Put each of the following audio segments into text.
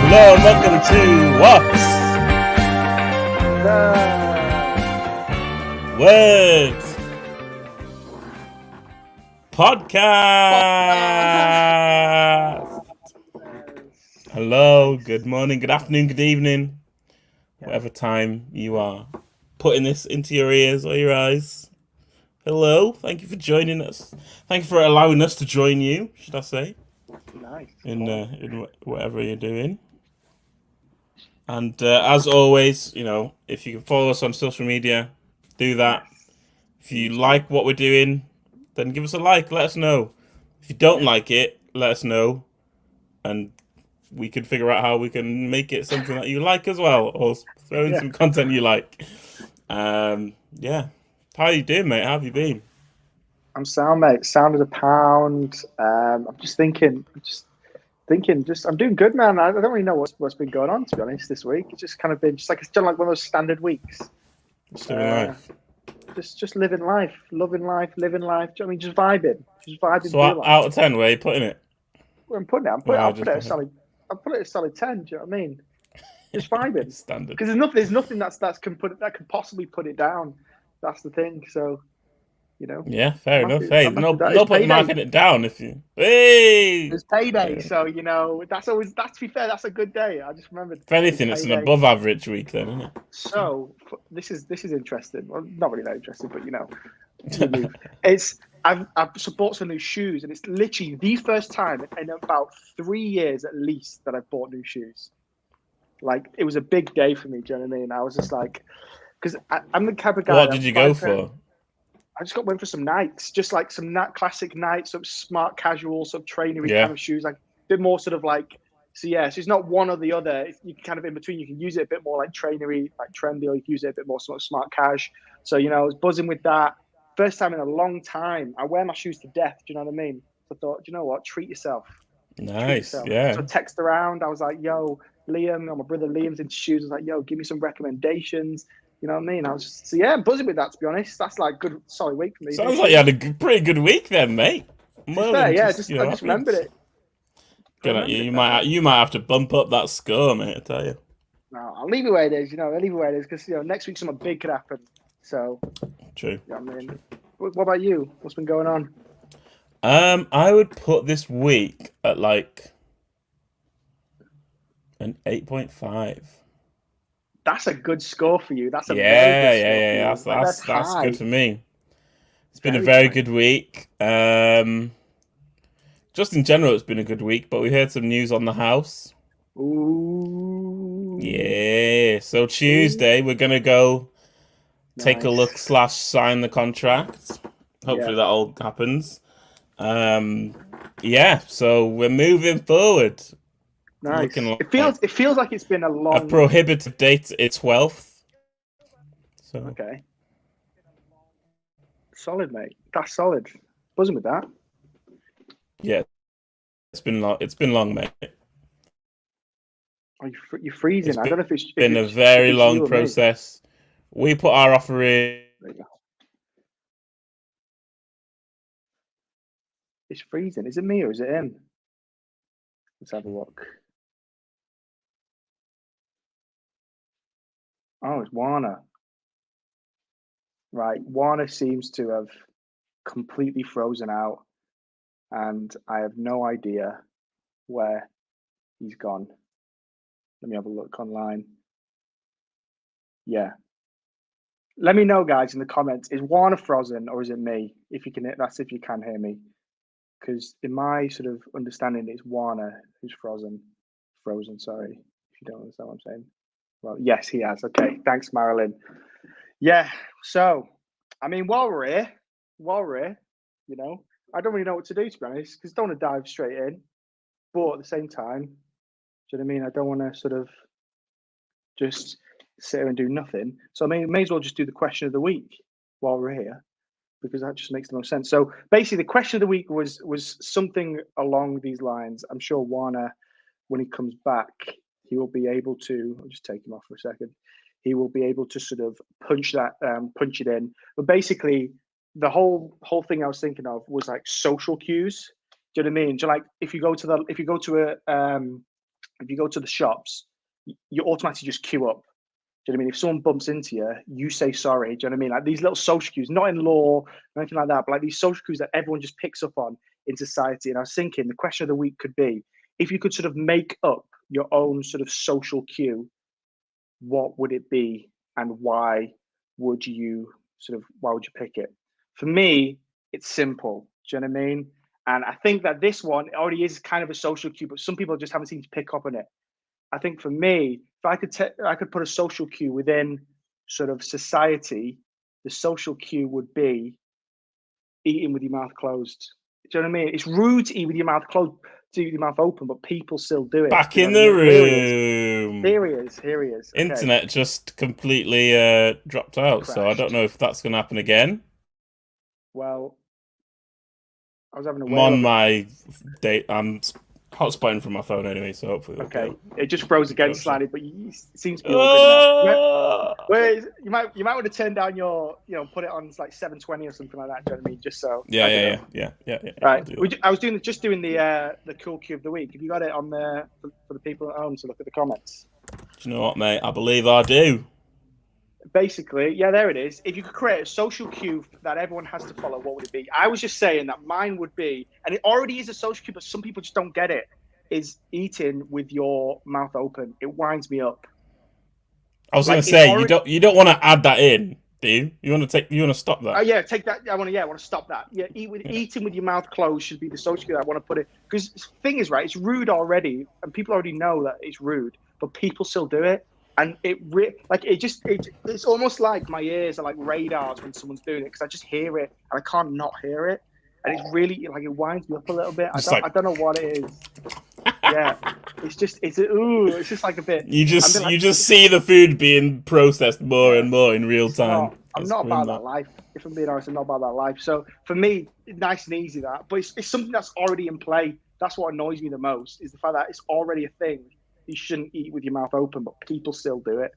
Hello and welcome to What's Words Podcast. Hello, good morning, good afternoon, good evening, whatever time you are putting this into your ears or your eyes. Hello, thank you for joining us. Thank you for allowing us to join you, should I say? Nice. In whatever you're doing. And as always, if you can follow us on social media, do that. Yes. If you like what we're doing, then give us a like. Let us know. If you don't like it, let us know, and we can figure out how we can make it something that you like as well, or throw in Yeah. some content you like. Yeah. How you doing, mate? How have you been? I'm sound, mate. Sound of the pound. I'm I'm doing good, man. I don't really know what's been going on, to be honest, this week. It's just kind of been it's done like one of those standard weeks. Just living life. Just living life, loving life, living life. Do you know what I mean? Just vibing So through life. out of 10, where are you putting it? I'm putting it. I'll put it a solid. I'll put it a solid 10. Do you know what I mean? Just vibing. Standard. Because there's nothing that can possibly put it down. That's the thing. So, Yeah, fair I'm enough. happy. Hey, I'm happy no, with that. no It's point payday. marking it down if you. Hey. It's payday, so that's to be fair, that's a good day. I just remembered. If anything, it's an above average week, then, isn't it? So this is interesting. Well, not really that interesting, but it's I've bought some new shoes, and it's literally the first time in about 3 years at least that I've bought new shoes. Like, it was a big day for me. Do you know what I mean? I was just like, because I'm the type of guy. What did you go for? I just went for some Nikes, just like some classic Nikes, sort of smart casual, sort of trainery kind of shoes, like a bit more sort of like. So it's not one or the other. You can kind of in between. You can use it a bit more like trainery, like trendy, or you can use it a bit more sort of smart cash. So I was buzzing with that. First time in a long time. I wear my shoes to death. Do you know what I mean? So I thought, you know what? Treat yourself. Nice, Treat yourself. yeah. So I text around. I was like, yo, Liam, my brother Liam's into shoes. I was like, yo, give me some recommendations. You know what I mean? I was just buzzing with that, to be honest. That's like good, solid week for me. Sounds like you had a pretty good week then, mate. Well, fair, yeah. I just remembered it. Good at you. You might have to bump up that score, mate. I tell you. No, I'll leave it where it is. I'll leave it where it is because next week something big could happen. So true. You know what I mean, what about you? What's been going on? I would put this week at like an 8.5. That's a good score for you. That's a very good score. Yeah. That's good for me. It's been a very good week. Just in general, it's been a good week. But we heard some news on the house. Ooh. Yeah. So Tuesday we're gonna go take a look / sign the contract. Hopefully that all happens. So we're moving forward. Nice. It feels like it's been a long. A prohibitive date is 12th. So okay. Solid, mate. That's solid. Buzzing with that. Yeah, it's been long. It's been long, mate. Oh, you're freezing. I don't know if it's been a very long process. We put our offer in. There you go. It's freezing. Is it me or is it him? Let's have a look. Oh, it's Warner. Right. Warner seems to have completely frozen out, and I have no idea where he's gone. Let me have a look online. Yeah. Let me know, guys, in the comments. Is Warner frozen or is it me? If you can hear me. Because in my sort of understanding, it's Warner who's frozen. Sorry, if you don't understand what I'm saying. Well, yes, he has. Okay, thanks, Marilyn. Yeah, so, I mean, while we're here, I don't really know what to do, to be honest, because I don't want to dive straight in. But at the same time, do you know what I mean? I don't want to sort of just sit here and do nothing. So I may as well just do the question of the week while we're here, because that just makes the most sense. So basically, the question of the week was something along these lines. I'm sure Warner, when he comes back, he will be able to. I'll just take him off for a second. He will be able to sort of punch it in. But basically, the whole thing I was thinking of was like social cues. Do you know what I mean? Like if you go to if you go to the shops, you automatically just queue up. Do you know what I mean? If someone bumps into you, you say sorry. Do you know what I mean? Like these little social cues, not in law or anything like that, but like these social cues that everyone just picks up on in society. And I was thinking the question of the week could be, if you could sort of make up your own sort of social cue, what would it be and why would you pick it? For me, it's simple. Do you know what I mean? And I think that this one already is kind of a social cue, but some people just haven't seemed to pick up on it. I think for me, if I could put a social cue within sort of society, the social cue would be eating with your mouth closed. Do you know what I mean? It's rude to eat with your mouth closed, to eat with your mouth open, but people still do it. Back Do you in know what I the mean? room. Here he is. Here he is. Okay. Internet just completely dropped out, so I don't Crashed. know if that's going to happen again. Well, I was having a I'm whale on of it. my date. I'm hotspotting from my phone anyway, so hopefully it'll Okay, go. it just froze again Go, slightly, but it seems to be all good now. Ah! You might want to turn down your, put it on like 720 or something like that. Do you know what I mean? Just so I don't know. Yeah. I'll Right, do that. I was doing the cool cue of the week. Have you got it on there for the people at home to look at the comments? Do you know what, mate? I believe I do. Basically, yeah, there it is. If you could create a social cue that everyone has to follow, what would it be? I was just saying that mine would be, and it already is a social cue, but some people just don't get it, is eating with your mouth open. It winds me up. I was going Like to it's say already. you don't want to add that in, do you? You want to stop that? Yeah, take that. I want to stop that. Yeah, eating with your mouth closed should be the social cue. I want to put it because the thing is, right? It's rude already, and people already know that it's rude, but people still do it, and it's almost like my ears are like radars when someone's doing it because I just hear it and I can't not hear it, and it's really like it winds me up a little bit. Just like I don't know what it is. Yeah, it's just like a bit. you I'm like, just see the food being processed more yeah. and more in real It's time. not. I'm That's not grim, about that life. If I'm being honest, I'm not about that life. So for me, nice and easy that. But it's something that's already in play. That's what annoys me the most is the fact that it's already a thing. You shouldn't eat with your mouth open, but people still do it.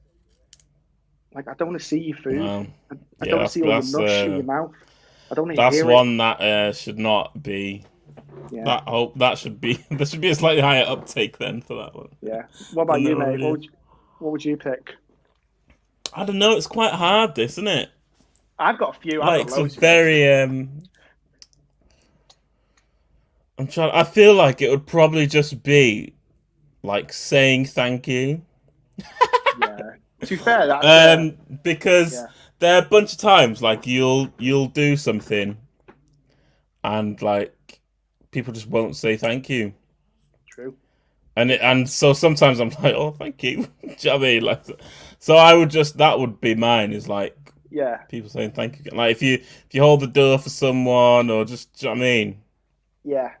Like I don't want to see your food. Wow. I Yeah, don't want to see all your mush in your mouth. I don't want to that's hear it. one that should not be. Yeah. That should be there should be a slightly higher uptake then for that one. Yeah. What about Than you, there mate? already is. What would you pick? I don't know. It's quite hard, this, isn't it? I've got a few. I've Like got it's a loads. To be honest. very I'm trying. I feel like it would probably just be like saying thank you. Yeah. To be fair, that's Because yeah. there are a bunch of times like you'll do something and like people just won't say thank you. True. And so sometimes I'm like, oh, thank you. Do you know what I mean? Like, so I would that would be mine. Is like Yeah. people saying thank you. Like if you hold the door for someone or just, do you know what I mean? Yeah.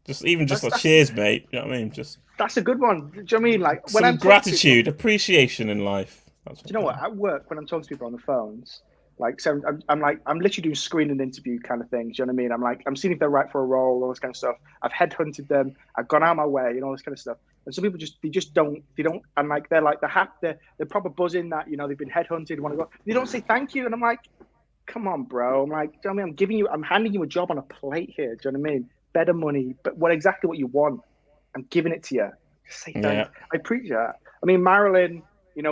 Just even just That's like that's cheers, mate. You know what I mean? Just That's a good one. Do you know what I mean? Like when some I'm talking to people, gratitude, appreciation in life. That's do you know what? At work, when I'm talking to people on the phones, like so I'm literally doing screening interview kind of things. Do you know what I mean? I'm seeing if they're right for a role, all this kind of stuff. I've headhunted them. I've gone out of my way, and all this kind of stuff. And some people just don't and like they're proper buzzing that they've been headhunted, want to go. They don't say thank you, and I'm like, come on, bro. I'm like, do you know what I mean? I'm handing you a job on a plate here. Do you know what I mean? Better money, but exactly what you want. I'm giving it to you. Just say Yeah. thanks. I appreciate that. I mean, Marilyn,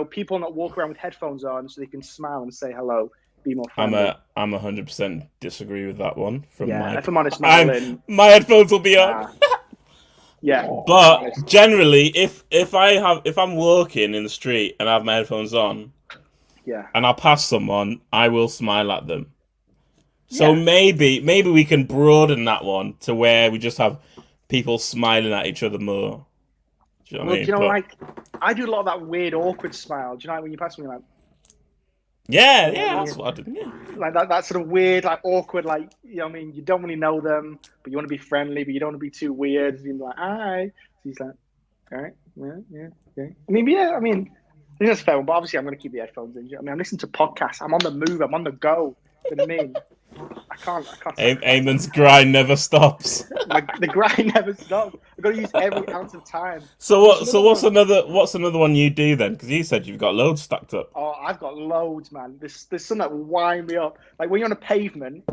people not walk around with headphones on so they can smile and say hello, be more friendly. I'm 100% disagree with that one. From Yeah, my, if I'm honest, Marilyn, my headphones will be on. nah. Yeah, But generally, if I'm walking in the street and I have my headphones on yeah, and I pass someone, I will smile at them. So yeah. maybe we can broaden that one to where we just have people smiling at each other more. Do you know what I mean? But Like I do a lot of that weird, awkward smile. Do you know when you pass me like? yeah, that's what I did. Yeah. Like that sort of weird, like awkward, like what I mean, you don't really know them, but you want to be friendly, but you don't want to be too weird. So you're like, hi. So he's like, all right, yeah. I mean, I think that's fair, but obviously I'm going to keep the headphones in. I mean, I'm listening to podcasts. I'm on the move. I'm on the go. You know what I mean? I can't. Eamon's grind never stops. The grind never stops. I've got to use every ounce of time. So what's another one you do then? Because you said you've got loads stacked up. Oh, I've got loads, man. There's some that will wind me up. Like when you're on a pavement,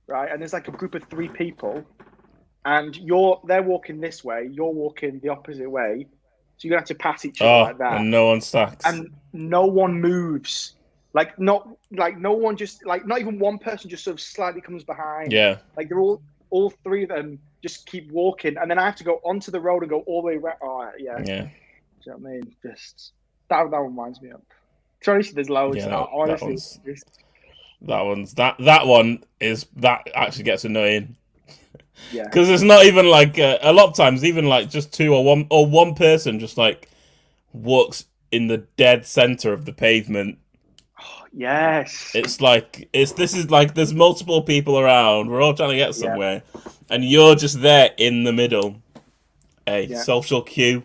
right, and there's like a group of 3 people, and they're walking this way, you're walking the opposite way, So you're gonna have to pass each other like that, and no one stacks. and no one moves. Like no one just like not even one person just sort of slightly comes behind. Yeah. Like they're all three of them just keep walking, and then I have to go onto the road and go all the way around. Oh yeah. Yeah. Do you know what I mean? Just that one winds me up. Honestly, there's loads. Yeah, Honestly, that one actually gets annoying. Yeah. Because it's not even like a lot of times, even like just two or one person just like walks in the dead center of the pavement. Oh, yes. It's like this is like there's multiple people around. We're all trying to get somewhere, and you're just there in the middle. Hey, social cue.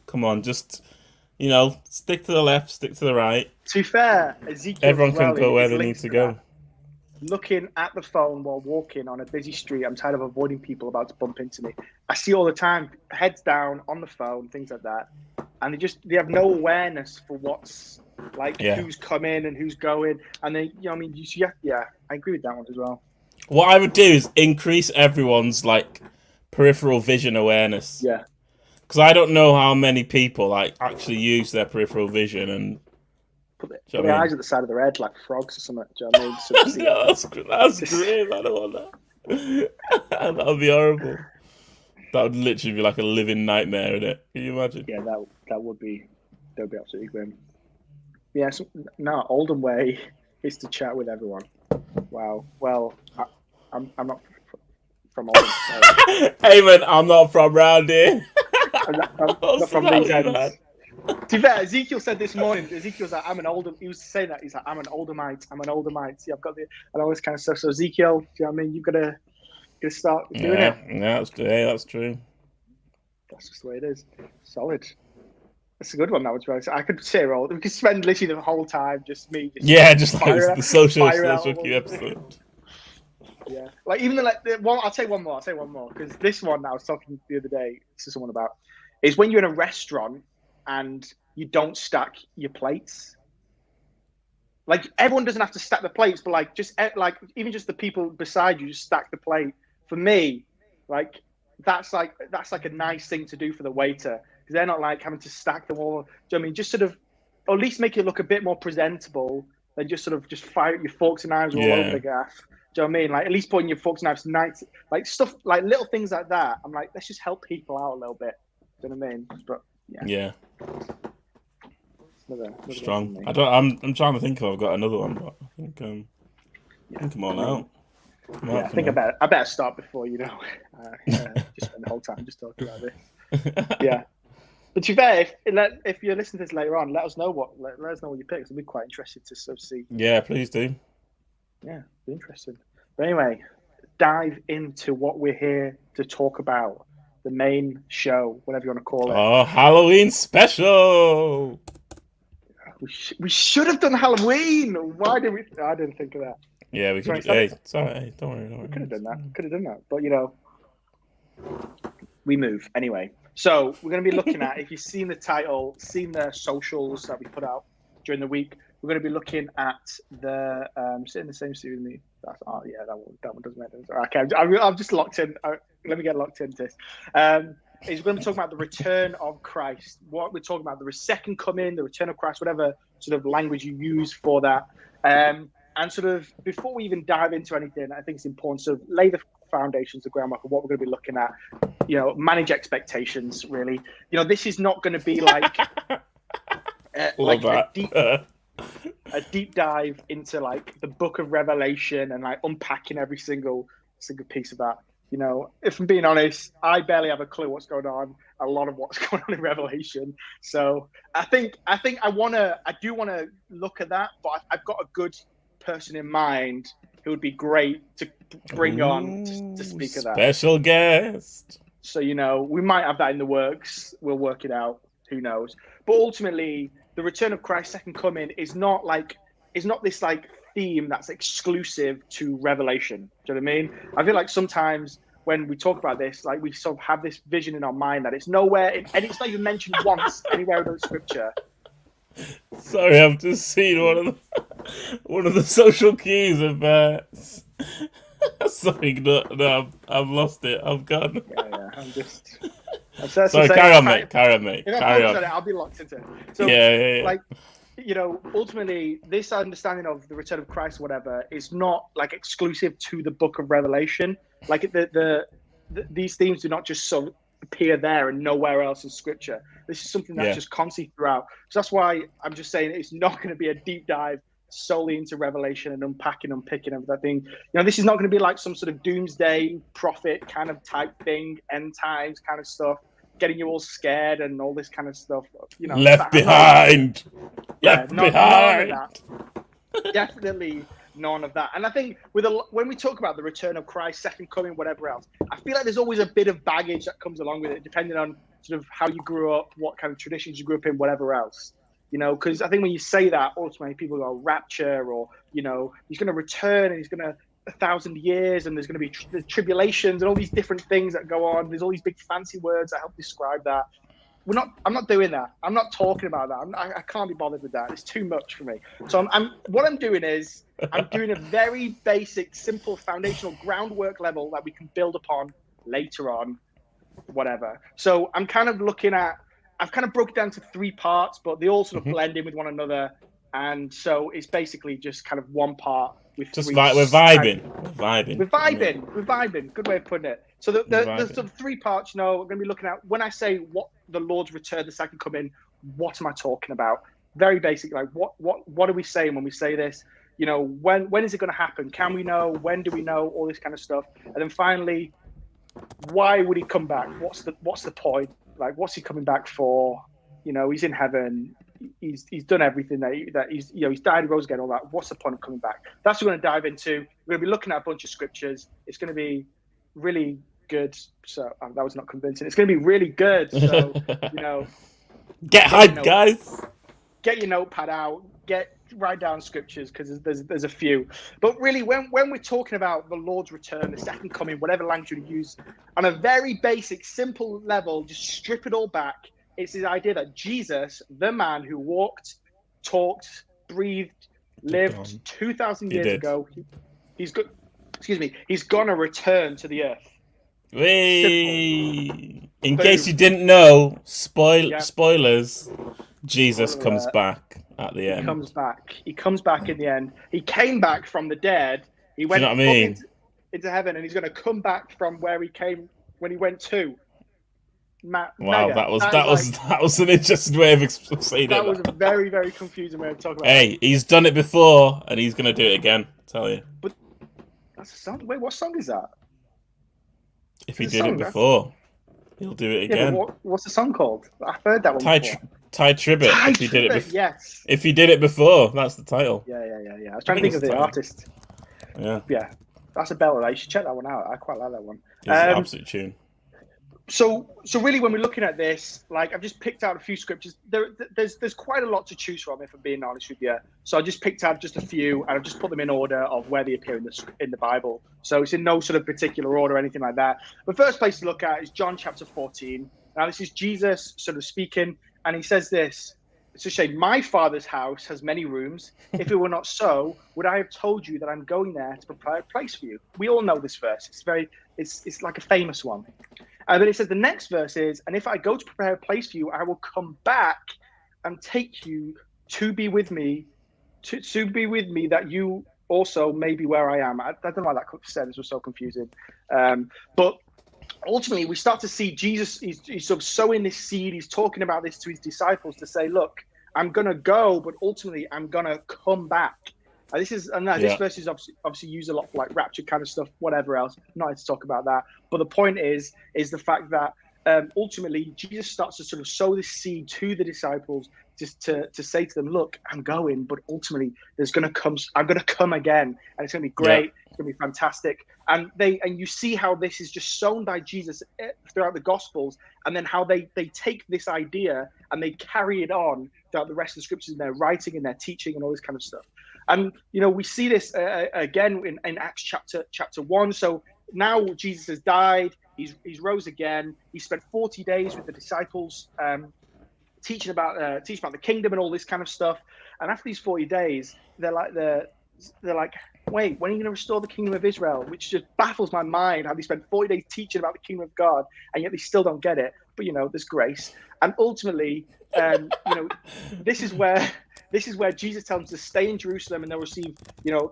Come on, just stick to the left, stick to the right. To be fair, Ezekiel, everyone can go where they need to go. Looking at the phone while walking on a busy street, I'm tired of avoiding people about to bump into me. I see all the time, heads down on the phone, things like that, and they have no awareness for what's like, who's coming and who's going, and then I agree with that one as well. What I would do is increase everyone's like peripheral vision awareness. Yeah. Because I don't know how many people like actually use their peripheral vision and put their eyes at the side of their head like frogs or something. Do you know what I mean? No, that's grim. I don't want that. That would be horrible. That would literally be like a living nightmare, innit? Can you imagine? Yeah, that would be absolutely grim. Yeah, Oldham way is to chat with everyone. Wow. Well, I'm not from Oldham. So. Hey man, I'm not from round here. I'm not from these ends. To be fair, Ezekiel said this morning. Ezekiel's like, I'm an Oldham. He was saying that he's like, I'm an Oldhamite. Yeah, I've got and all this kind of stuff. So Ezekiel, do you know what I mean? You've got to start doing it. Yeah, that's true. That's just the way it is. Solid. That's a good one. That was right. I could say we could spend literally the whole time just me. Just like the social cue episode. Yeah, like even the one. I'll say one more because this one I was talking the other day to someone about is when you're in a restaurant and you don't stack your plates. Like everyone doesn't have to stack the plates, but like even just the people beside you just stack the plate. For me, like that's like a nice thing to do for the waiter because they're not like having to stack them all. Do you know what I mean? Just sort of, or at least make it look a bit more presentable than just sort of just fire your forks and knives all over the gaff. Do you know what I mean? Like at least putting your forks and knives nice, like stuff like little things like that. I'm like, let's just help people out a little bit. Do you know what I mean? But yeah. Another strong. I'm trying to think if I've got another one, but I think I'm all out. I think I better start before just spend the whole time just talking about this. Yeah. But to be fair, if you're listening to this later on, let us know what you pick. We'll be quite interested to sort of see. Yeah, please do. Yeah, be interested. But anyway, dive into what we're here to talk about. The main show, whatever you want to call it. Oh, Halloween special! We should have done Halloween. Why did we? I didn't think of that. Yeah, we could. Hey, it's all right. Don't worry. We could have done that. But we move anyway. So we're going to be looking at, if you've seen the title, seen the socials that we put out during the week, we're going to be looking at the sit in the same seat with me. That one doesn't make sense. Okay, I'm just locked in. Let me get locked into this. Is we're going to be talking about the return of Christ. What we're talking about, the second coming, the return of Christ, whatever sort of language you use for that. And sort of before we even dive into anything, I think it's important to lay the foundations, the groundwork of what we're going to be looking at. Manage expectations. Really, this is not going to be like a deep dive into like the Book of Revelation and like unpacking every single piece of that. If I'm being honest, I barely have a clue what's going on. A lot of what's going on in Revelation. So I think I do want to look at that, but I've got a good person in mind who would be great to bring on to speak of that. Special guest. So, we might have that in the works. We'll work it out. Who knows? But ultimately, the return of Christ's second coming is not this like theme that's exclusive to Revelation. Do you know what I mean? I feel like sometimes when we talk about this, like we sort of have this vision in our mind that it's nowhere, and it's not even mentioned once anywhere in the scripture. Sorry, I've just seen one of the social cues of. Sorry, no, I've lost it. I've gone. Yeah, I'm just. That's what Sorry, I'm carry saying. on, mate. Carry on, mate. If I Carry focus on. on it, I'll be locked into it. So, Yeah. like, ultimately, this understanding of the return of Christ, or whatever, is not like exclusive to the Book of Revelation. Like these themes do not just sort of appear there and nowhere else in Scripture. This is something that's Yeah. just constantly throughout. So that's why I'm just saying it's not going to be a deep dive solely into Revelation and unpicking everything. This is not going to be like some sort of doomsday prophet kind of type thing, end times kind of stuff, getting you all scared and all this kind of stuff. Left I'm not about it. behind. Yeah, Left none of behind. that. Definitely none of that. And I think when we talk about the return of Christ, second coming, whatever else, I feel like there's always a bit of baggage that comes along with it, depending on sort of how you grew up, what kind of traditions you grew up in, whatever else. Because I think when you say that, ultimately people go rapture, or he's going to return and he's going to 1,000 years, and there's going to be tribulations and all these different things that go on. There's all these big fancy words that help describe that. I'm not doing that. I'm not talking about that. I can't be bothered with that. It's too much for me. So what I'm doing is I'm doing a very basic, simple, foundational groundwork level that we can build upon later on, whatever. So I'm kind of I've kind of broke it down to 3 parts, but they all sort of blend in with one another. And so it's basically just kind of one part with Just 3. we're vibing. We're vibing. We're vibing. Good way of putting it. So the sort of 3 parts, we're going to be looking at, when I say what the Lord's return, the second coming, what am I talking about? Very basic, like what are we saying when we say this? When is it going to happen? Can we know? When do we know? All this kind of stuff. And then finally, why would he come back? What's the point? Like, what's he coming back for? He's in heaven. He's done everything that he's died, rose again, all that. What's the point of coming back? That's what we're going to dive into. We're going to be looking at a bunch of scriptures. It's going to be really good. So that was not convincing. It's going to be really good. So get hyped, guys. Get your notepad out. Write down scriptures, because there's a few. But really, when we're talking about the Lord's return, the second coming, whatever language you use, on a very basic, simple level, just strip it all back. It's this idea that Jesus, the man who walked, talked, breathed, lived 2,000 years ago, he's good. Excuse me. He's gonna return to the earth. In case you didn't know, spoilers. Jesus comes back at the end. He comes back in the end. He came back from the dead. He went up into heaven, and he's going to come back from where he came when he went to. Wow, that was an interesting way of saying it. That was a very, very confusing way of talking about it. Hey, he's done it before, and he's going to do it again, I tell you. But that's a song. Wait, what song is that? If he did it before, he'll do it again. Yeah, but what's the song called? I've heard that one before. Ty Tribbett. If he did it before, yes. If he did it before, that's the title. Yeah. I was trying to think of the artist. Yeah, that's a beller. You should check that one out. I quite like that one. It's an absolute tune. So really, when we're looking at this, like, I've just picked out a few scriptures. There's quite a lot to choose from, if I'm being honest with you. So I just picked out just a few, and I've just put them in order of where they appear in the Bible. So it's in no sort of particular order or anything like that. The first place to look at is John chapter 14. Now, this is Jesus sort of speaking, and he says this. It's a shame. My Father's house has many rooms. If it were not so, would I have told you that I'm going there to prepare a place for you? We all know this verse. It's like a famous one. But it says the next verse is, and if I go to prepare a place for you, I will come back and take you to be with me, that you also may be where I am. I don't know why that sentence was so confusing. But ultimately, we start to see Jesus, he's sort of sowing this seed. He's talking about this to his disciples to say, look, I'm going to go, but ultimately I'm going to come back. This verse is obviously used a lot for like rapture kind of stuff, whatever else. I'm not here to talk about that. But the point is the fact that ultimately Jesus starts to sort of sow this seed to the disciples just to say to them, look, I'm going, but ultimately I'm going to come again, and it's going to be great. Yeah. It's going to be fantastic. And you see how this is just sown by Jesus throughout the Gospels, and then how they take this idea and they carry it on throughout the rest of the scriptures in their writing and their teaching and all this kind of stuff. And we see this again in Acts chapter 1. So now Jesus has died. He's rose again. He spent 40 days with the disciples, teaching about the kingdom and all this kind of stuff. And after these 40 days, they're like, wait, when are you going to restore the kingdom of Israel? Which just baffles my mind, how they spent 40 days teaching about the kingdom of God, and yet they still don't get it. but there's grace. And ultimately, this is where Jesus tells them to stay in Jerusalem and they'll receive,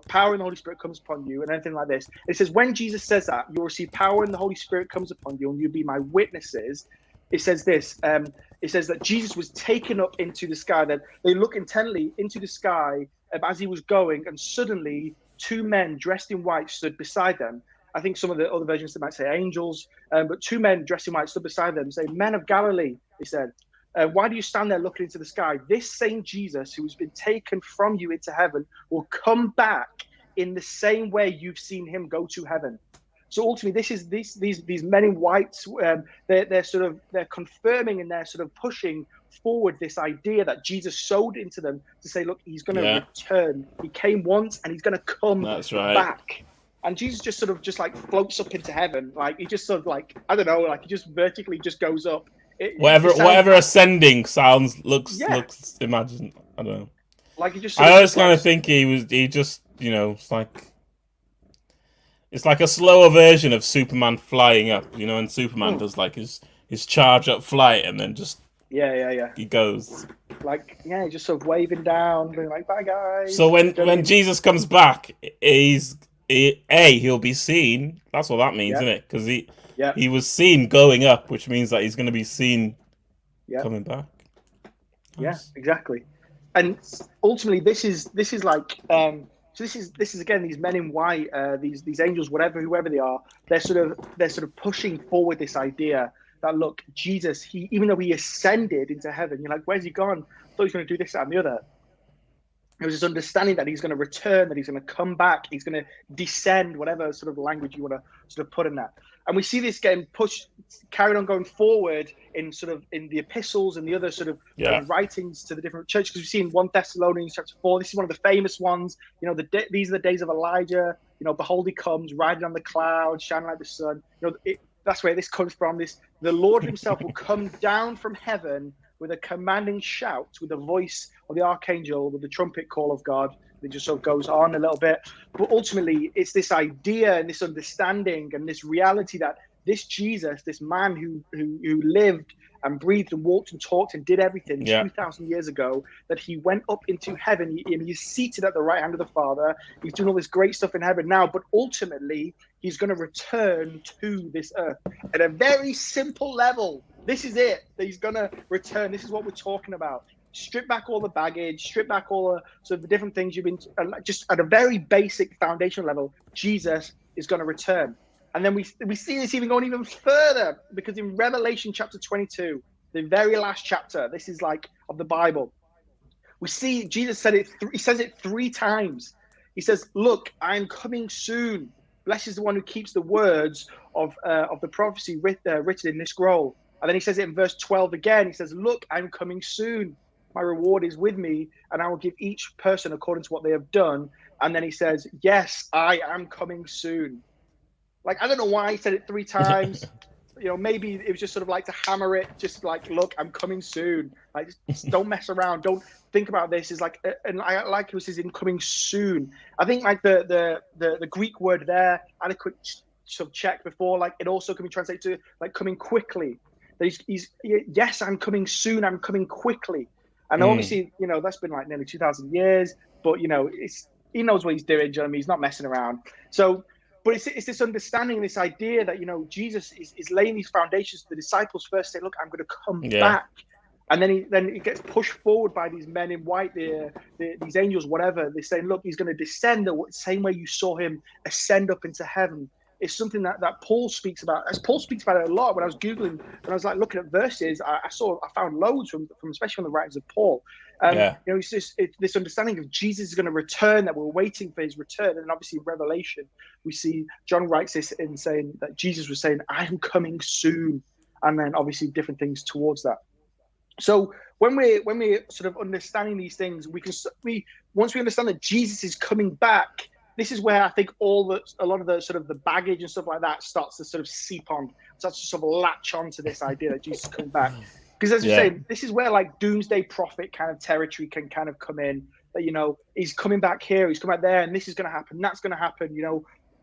power and the Holy Spirit comes upon you and anything like this. It says, when Jesus says that, you'll receive power and the Holy Spirit comes upon you and you'll be my witnesses. It says this, it says that Jesus was taken up into the sky, that they look intently into the sky as he was going, and suddenly 2 men dressed in white stood beside them. I think some of the other versions might say angels, but 2 men dressed in white stood beside them, saying, "Men of Galilee," he said, "why do you stand there looking into the sky? This same Jesus who has been taken from you into heaven will come back in the same way you've seen him go to heaven." So ultimately, this is these men in white. They're confirming and they're sort of pushing forward this idea that Jesus sowed into them to say, look, he's going to return. He came once and he's going to come back. And Jesus just floats up into heaven. Like he just sort of I don't know, like he just vertically just goes up. Whatever ascending looks imagine. I don't know. Like he just. I always kind of think he just it's like a slower version of Superman flying up, and Superman does like his charge up flight and then just he goes he's just sort of waving down, being like, "Bye guys." So when Jesus comes back, he'll be seen. That's what that means, isn't it? Because he was seen going up, which means that he's going to be seen coming back. Nice. Yeah, exactly. And ultimately, this is like. So this is again these men in white, these angels, whoever they are. They're sort of pushing forward this idea that look, Jesus, even though he ascended into heaven, you're like, where's he gone? I thought he was going to do this, that, and the other. It was this understanding that he's going to return, that he's going to come back, he's going to descend, whatever sort of language you want to sort of put in that. And we see this getting pushed, carried on going forward in the epistles and the other sort of writings to the different churches. Because we see in 1 Thessalonians chapter 4, this is one of the famous ones. These are the days of Elijah. Behold, he comes riding on the cloud, shining like the sun. That's where this comes from. The Lord himself will come down from heaven with a commanding shout, with the voice of the archangel, with the trumpet call of God. It just sort of goes on a little bit. But ultimately, it's this idea and this understanding and this reality that this Jesus, this man who lived and breathed and walked and talked and did everything 2,000 years ago, that he went up into heaven. He's seated at the right hand of the Father. He's doing all this great stuff in heaven now, but ultimately, he's going to return to this earth at a very simple level. This is it. That he's going to return. This is what we're talking about. Strip back all the baggage, strip back all the different things you've been, just at a very basic foundational level, Jesus is going to return. And then we see this even going even further, because in Revelation chapter 22, the very last chapter, this is of the Bible, we see Jesus said it. He says it 3 times. He says, "Look, I'm coming soon. Blessed is the one who keeps the words of the prophecy written in this scroll." And then he says it in verse 12 again. He says, "Look, I'm coming soon. My reward is with me, and I will give each person according to what they have done." And then he says, "Yes, I am coming soon." I don't know why he said it 3 times. Maybe it was just sort of to hammer it, just look, I'm coming soon. Just don't mess around. Don't think about this. Is and I like it was in coming soon. I think the Greek word there, I had a quick sort of check before, it also can be translated to coming quickly. That he's yes, I'm coming soon. I'm coming quickly. And obviously, that's been nearly 2,000 years, but he knows what he's doing. Do you know what I mean? He's not messing around. So, but it's this understanding, this idea that Jesus is laying these foundations. The disciples first say, "Look, I'm going to come back," and then he gets pushed forward by these men in white, these angels, whatever. They're saying, "Look, he's going to descend the same way you saw him ascend up into heaven." It's something that Paul speaks about. As Paul speaks about it a lot. When I was Googling, when I was looking at verses, I found loads from especially from the writings of Paul. It's this understanding of Jesus is going to return, that we're waiting for his return. And obviously in Revelation, we see John writes this in saying that Jesus was saying, "I am coming soon." And then obviously different things towards that. So when we're sort of understanding these things, once we understand that Jesus is coming back, this is where I think a lot of the sort of the baggage and stuff like that starts to sort of seep on, starts to sort of latch on to this idea that Jesus is coming back. Because as you're saying, this is where doomsday prophet kind of territory can kind of come in. That he's coming back here, he's coming back there, and this is going to happen, that's going to happen.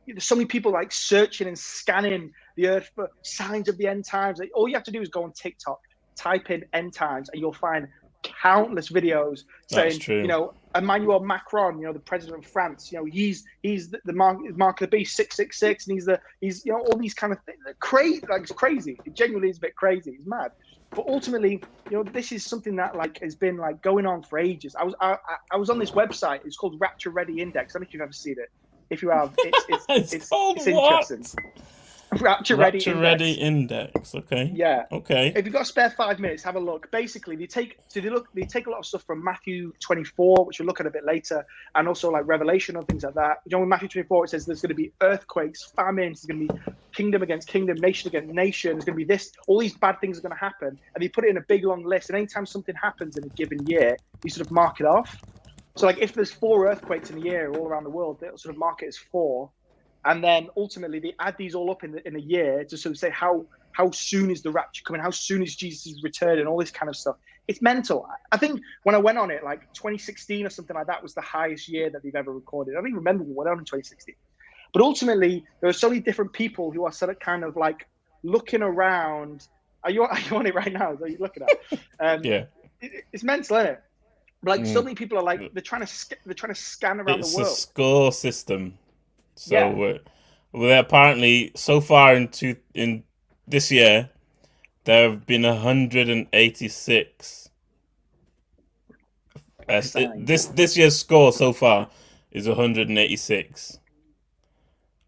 there's so many people like searching and scanning the earth for signs of the end times. Like, all you have to do is go on TikTok, type in end times, and you'll find countless videos That's saying, true. Emmanuel Macron, the president of France, he's the mark of the beast 666, and he's all these kind of things. Crazy, like it's crazy. It genuinely is a bit crazy. It's mad. But ultimately, this is something that like has been like going on for ages. I was on this website. It's called Rapture Ready Index. I don't know if you've ever seen it. If you have, it's interesting. Rapture Ready Index. Okay. Yeah. Okay. If you've got a spare 5 minutes, have a look. Basically, they take a lot of stuff from Matthew 24, which we'll look at a bit later, and also like Revelation and things like that. In Matthew 24, it says there's going to be earthquakes, famines, there's going to be kingdom against kingdom, nation against nation. There's going to be this, all these bad things are going to happen, and they put it in a big long list. And anytime something happens in a given year, you sort of mark it off. So like if there's 4 earthquakes in a year all around the world, they'll sort of mark it as 4. And then ultimately they add these all up in a year to sort of say how soon is the rapture coming, how soon is Jesus' return, and all this kind of stuff. It's mental. I think when I went on it, like 2016 or something like that was the highest year that they've ever recorded. I don't even remember what went on in 2016. But ultimately, there are so many different people who are sort of kind of like looking around. Are you on it right now? Is what you're looking at? Yeah. It's mental, isn't it? But like so many people are like they're trying to scan around the world. It's a score system. So we're apparently so far in this year, there have been 186. This year's score so far is 186,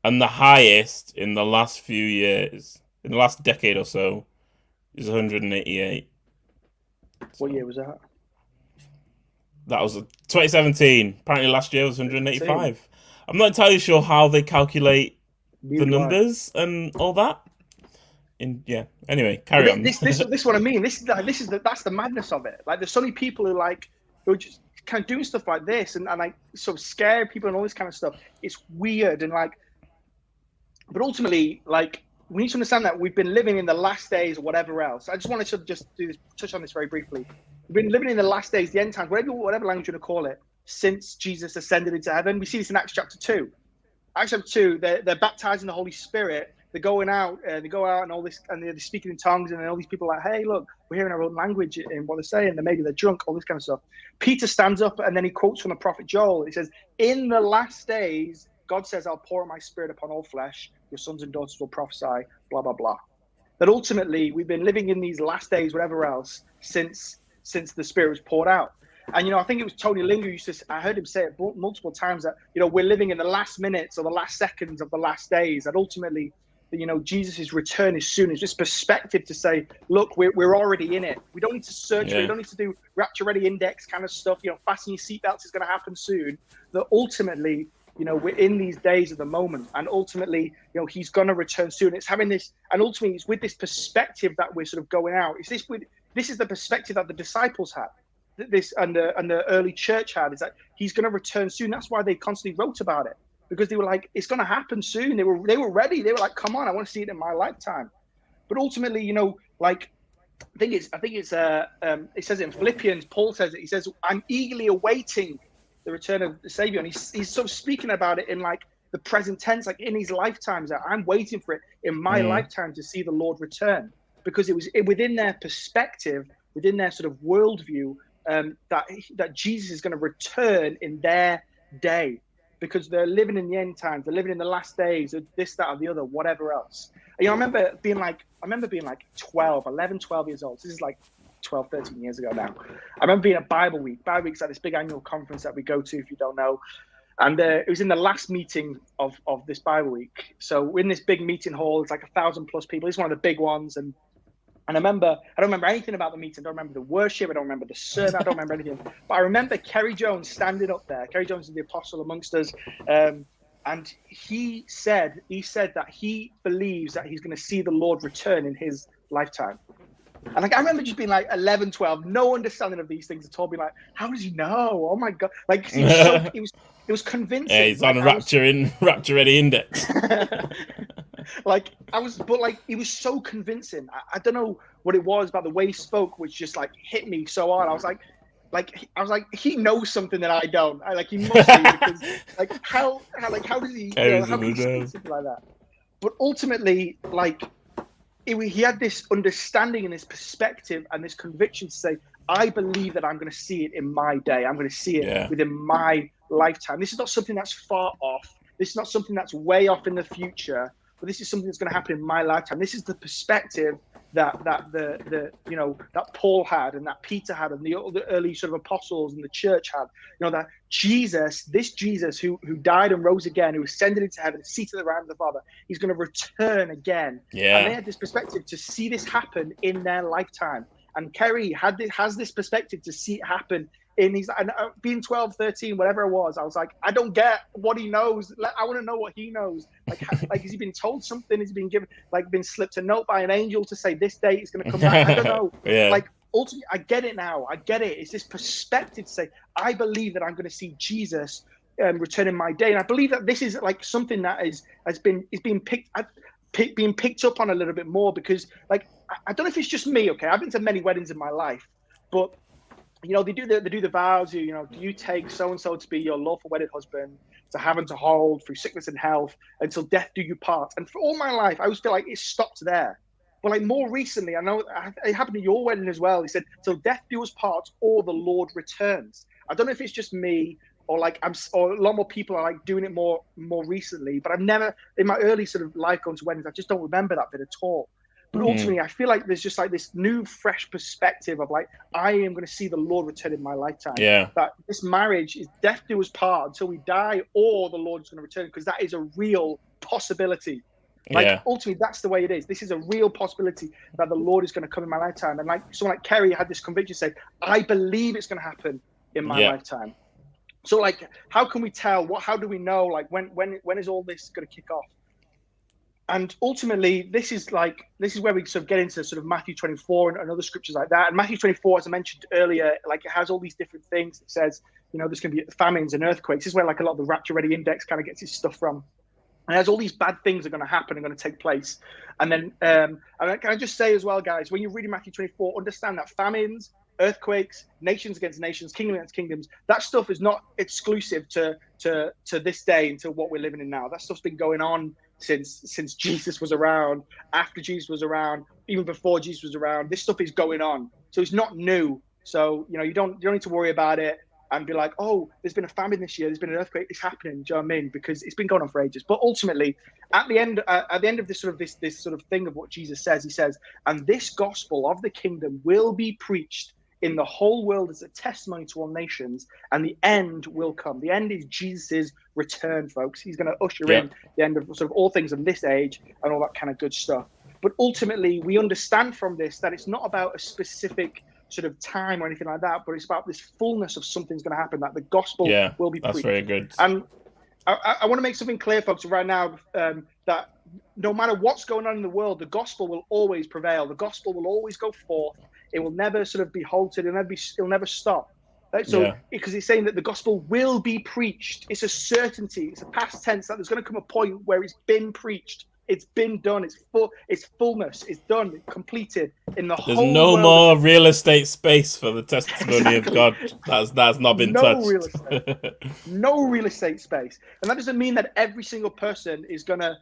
and the highest in the last few years, in the last decade or so, is 188. What year was that? That was 2017. Apparently, last year was 185. I'm not entirely sure how they calculate the numbers and all that. Anyway, carry on. This is what I mean. That's the madness of it. Like, there's so many people who are just kind of doing stuff like this and like sort of scare people and all this kind of stuff. It's weird and like, but ultimately, like, we need to understand that we've been living in the last days or whatever else. I just wanted to just touch on this very briefly. We've been living in the last days, the end times, whatever language you want to call it, since Jesus ascended into heaven. We see this in Acts chapter 2. Acts chapter 2, they're baptized in the Holy Spirit. They're going out, and all this, and they're speaking in tongues, and then all these people are like, hey, look, we're hearing our own language in what they're saying, and maybe they're drunk, all this kind of stuff. Peter stands up, and then he quotes from the prophet Joel. He says, in the last days, God says, I'll pour my spirit upon all flesh. Your sons and daughters will prophesy, blah, blah, blah. That ultimately, we've been living in these last days, whatever else, since the spirit was poured out. And, I think it was Tony Linger I heard him say it multiple times that, we're living in the last minutes or the last seconds of the last days. That ultimately, Jesus' return is soon. It's just perspective to say, look, we're already in it. We don't need to search for it. We don't need to do Rapture Ready Index kind of stuff. Fasten your seatbelts is going to happen soon. That ultimately, we're in these days of the moment. And ultimately, he's going to return soon. It's having this, and ultimately it's with this perspective that we're sort of going out. This is the perspective that the disciples had. This and the early church had, is that he's going to return soon. That's why they constantly wrote about it, because they were like, it's going to happen soon. They were ready. They were like, come on, I want to see it in my lifetime. But ultimately, like, I think it's it says in Philippians, Paul says it. He says, I'm eagerly awaiting the return of the Savior, and he's sort of speaking about it in like the present tense, like in his lifetimes. That I'm waiting for it in my lifetime to see the Lord return, because it was within their perspective, within their sort of worldview. That Jesus is going to return in their day, because they're living in the end times, they're living in the last days of this, that, or the other, whatever else. I remember being like 12 years old. This is like 12, 13 years ago now. I remember being at Bible Week. Bible Week's like this big annual conference that we go to, if you don't know. And it was in the last meeting of this Bible Week. So we're in this big meeting hall. It's like 1,000+ people. It's one of the big ones. And I don't remember anything about the meeting. I don't remember the worship. I don't remember the sermon. I don't remember anything. But I remember Kerry Jones standing up there. Kerry Jones is the apostle amongst us. And he said that he believes that he's going to see the Lord return in his lifetime. And like, I remember just being like 11, 12, no understanding of these things at all. Being like, how does he know? Oh my God. Like, it was convincing. Yeah, he's on Rapture Ready Index. It was so convincing. I don't know what it was about the way he spoke, which just like hit me so hard. I was like, I was like, he knows something that I don't. He must do, because how does he, Carries how in can the he speak know. something like that? But ultimately, he had this understanding and this perspective and this conviction to say, I believe that I'm going to see it in my day. I'm going to see it Yeah. within my lifetime. This is not something that's far off. This is not something that's way off in the future, but this is something that's going to happen in my lifetime. This is the perspective that that Paul had, and that Peter had, and the early sort of apostles and the church had. That this Jesus who died and rose again, who ascended into heaven, seated at the right hand of the Father, he's going to return again. And they Yeah. had this perspective to see this happen in their lifetime. And Kerry has this perspective to see it happen in his, and being 12, 13, whatever it was. I was like, I don't get what he knows. I want to know what he knows. Has he been told something? Has he been given, been slipped a note by an angel to say this date is going to come back? I don't know. Yeah. Ultimately, I get it now. I get it. It's this perspective to say, I believe that I'm going to see Jesus return in my day. And I believe that this is something that is being picked up on a little bit more, because I don't know if it's just me. Okay, I've been to many weddings in my life, but they do the vows. Do you take so and so to be your lawful wedded husband, to have and to hold through sickness and health until death do you part? And for all my life, I always feel like it stopped there. But more recently, I know it happened at your wedding as well. He said, "Till death do us part, or the Lord returns." I don't know if it's just me, or or a lot more people are doing it more recently. But I've never, in my early sort of life going to weddings, I just don't remember that bit at all. But ultimately, I feel like there's just this new, fresh perspective of I am going to see the Lord return in my lifetime. Yeah. That this marriage is death do us part until we die, or the Lord is going to return, because that is a real possibility. Yeah. Ultimately, that's the way it is. This is a real possibility that the Lord is going to come in my lifetime. And someone like Kerry had this conviction, say, I believe it's going to happen in my lifetime. So how can we tell? How do we know? When is all this going to kick off? And ultimately, this is where we sort of get into sort of Matthew 24 and other scriptures like that. And Matthew 24, as I mentioned earlier, it has all these different things. It says, there's going to be famines and earthquakes. This is where a lot of the Rapture Ready Index kind of gets its stuff from. And there's all these bad things are going to happen and going to take place. And then, and can I just say as well, guys, when you're reading Matthew 24, understand that famines, earthquakes, nations against nations, kingdom against kingdoms, that stuff is not exclusive to this day and to what we're living in now. That stuff's been going on since Jesus was around, after Jesus was around, even before Jesus was around. This stuff is going on. So it's not new. So, you don't need to worry about it and be like, oh, there's been a famine this year, there's been an earthquake, it's happening. Do you know what I mean? Because it's been going on for ages. But ultimately, at the end of this sort of thing of what Jesus says, he says, and this gospel of the kingdom will be preached in the whole world as a testimony to all nations, and the end will come. The end is Jesus's return, folks. He's going to usher in the end of sort of all things in this age and all that kind of good stuff. But ultimately, we understand from this that it's not about a specific sort of time or anything like that, but it's about this fullness of something's going to happen, that the gospel will be preached. That's very good. And I want to make something clear, folks, right now, that no matter what's going on in the world, the gospel will always prevail. The gospel will always go forth. It will never sort of be halted. It'll never stop. Right? So, because it's saying that the gospel will be preached. It's a certainty. It's a past tense that there's going to come a point where it's been preached. It's been done. It's fullness. It's done. It's completed in the whole world. There's no more real estate space for the testimony of God. That's not been touched. Real estate. No real estate space. And that doesn't mean that every single person is gonna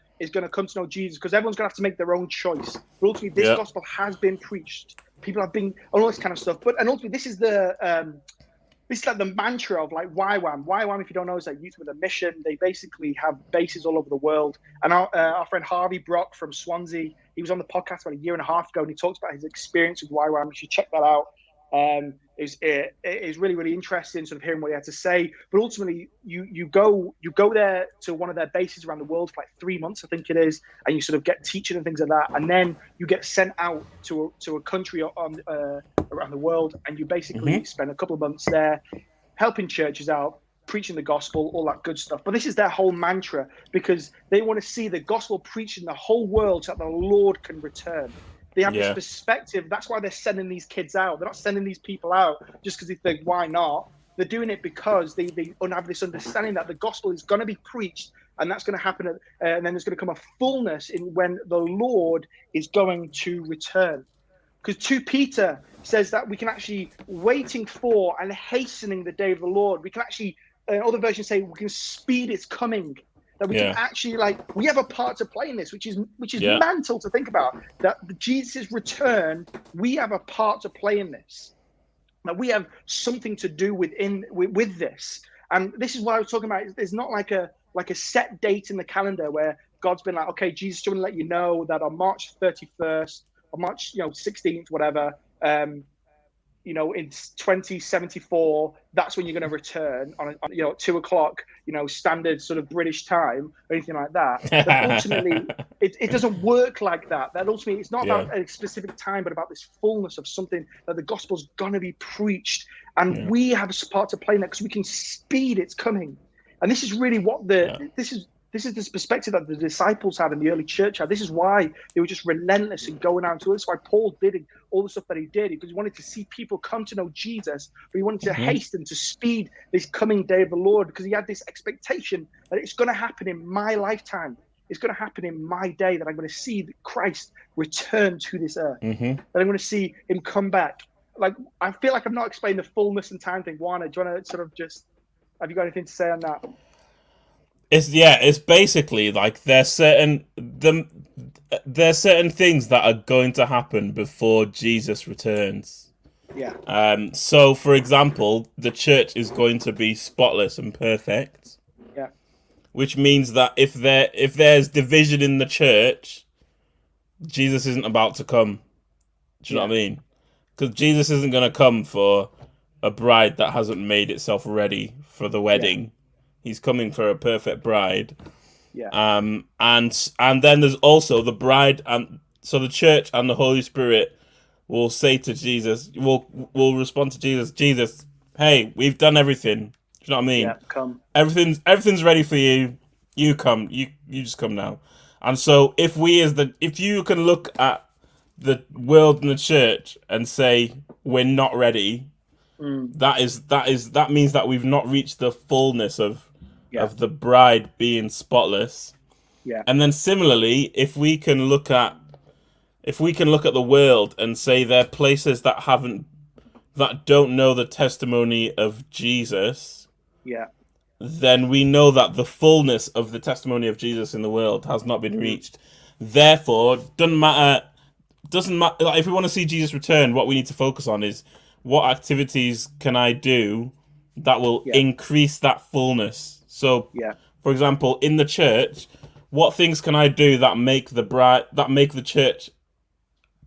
come to know Jesus, because everyone's gonna have to make their own choice. But ultimately, this gospel has been preached. People have been all this kind of stuff. But ultimately, this is the mantra of YWAM. YWAM, if you don't know, is Youth with a Mission. They basically have bases all over the world. And our friend Harvey Brock from Swansea, he was on the podcast about a year and a half ago, and he talks about his experience with YWAM. You should check that out. It is really, really interesting sort of hearing what he had to say. But ultimately, you go there to one of their bases around the world for 3 months, I think it is, and you sort of get teaching and things like that. And then you get sent out to a country around the world, and you basically spend a couple of months there helping churches out, preaching the gospel, all that good stuff. But this is their whole mantra, because they want to see the gospel preached in the whole world so that the Lord can return. They have this perspective. That's why they're sending these kids out. They're not sending these people out just because they think, why not? They're doing it because they have this understanding that the gospel is going to be preached, and that's going to happen. And then there's going to come a fullness in when the Lord is going to return. Because 2 Peter says that we can actually waiting for and hastening the day of the Lord. We can actually, other versions say we can speed its coming. That we can actually, like, we have a part to play in this, which is mental to think about. That Jesus' return, we have a part to play in this. That we have something to do with this. And this is what I was talking about. There's not like a set date in the calendar where God's been like, okay, Jesus, I'm going to let you know that on March 31st or March 16th, whatever, in 2074, that's when you're going to return on 2:00, standard sort of British time or anything like that. But ultimately, it doesn't work like that. That ultimately, it's not about a specific time, but about this fullness of something that the gospel's going to be preached. And we have a part to play in that because we can speed its coming. And this is really what this is this perspective that the disciples had and the early church had. This is why they were just relentless in going out to it. That's why Paul did all the stuff that he did, because he wanted to see people come to know Jesus, but he wanted to hasten, to speed this coming day of the Lord, because he had this expectation that it's going to happen in my lifetime. It's going to happen in my day, that I'm going to see Christ return to this earth, that I'm going to see him come back. Like, I feel like I've not explained the fullness and time thing. Juana, do you want to sort of just, have you got anything to say on that? It's basically like there's certain things that are going to happen before Jesus returns. Yeah. So for example, the church is going to be spotless and perfect. Yeah. Which means that if there's division in the church, Jesus isn't about to come. Do you know what I mean? Because Jesus isn't going to come for a bride that hasn't made itself ready for the wedding. Yeah. He's coming for a perfect bride. Yeah. And then there's also the bride, and so the church and the Holy Spirit will say to Jesus, will respond to Jesus, Jesus, hey, we've done everything. Do you know what I mean? Yeah, come. Everything's ready for you. You come. You just come now. And so if you can look at the world and the church and say we're not ready, that means that we've not reached the fullness of the bride being spotless. Yeah. And then similarly, if we can look at the world and say there are places that don't know the testimony of Jesus, then we know that the fullness of the testimony of Jesus in the world has not been reached. Therefore, doesn't matter. Like, if we want to see Jesus return, what we need to focus on is what activities can I do that will increase that fullness. So, for example, in the church, what things can I do that make the church